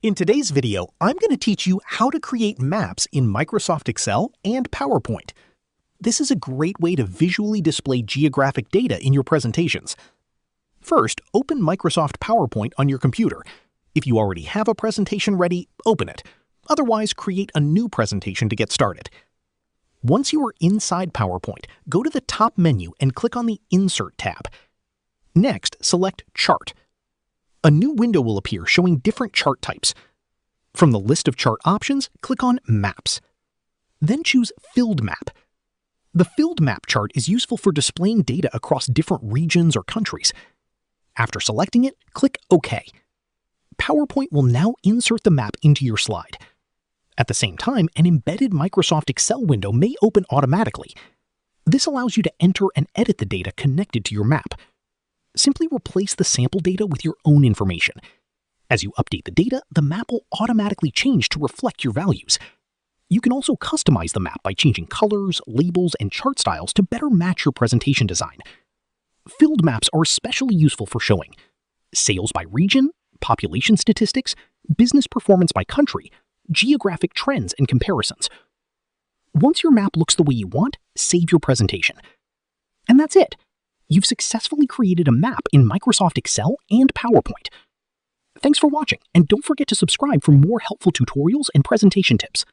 In today's video, I'm going to teach you how to create maps in Microsoft Excel and PowerPoint. This is a great way to visually display geographic data in your presentations. First, open Microsoft PowerPoint on your computer. If you already have a presentation ready, open it. Otherwise, create a new presentation to get started. Once you are inside PowerPoint, go to the top menu and click on the Insert tab. Next, select Chart. A new window will appear showing different chart types. From the list of chart options, click on Maps. Then choose Filled Map. The Filled Map chart is useful for displaying data across different regions or countries. After selecting it, click OK. PowerPoint will now insert the map into your slide. At the same time, an embedded Microsoft Excel window may open automatically. This allows you to enter and edit the data connected to your map. Simply replace the sample data with your own information. As you update the data, the map will automatically change to reflect your values. You can also customize the map by changing colors, labels, and chart styles to better match your presentation design. Filled maps are especially useful for showing sales by region, population statistics, business performance by country, geographic trends and comparisons. Once your map looks the way you want, save your presentation. And that's it. You've successfully created a map in Microsoft Excel and PowerPoint. Thanks for watching, and don't forget to subscribe for more helpful tutorials and presentation tips.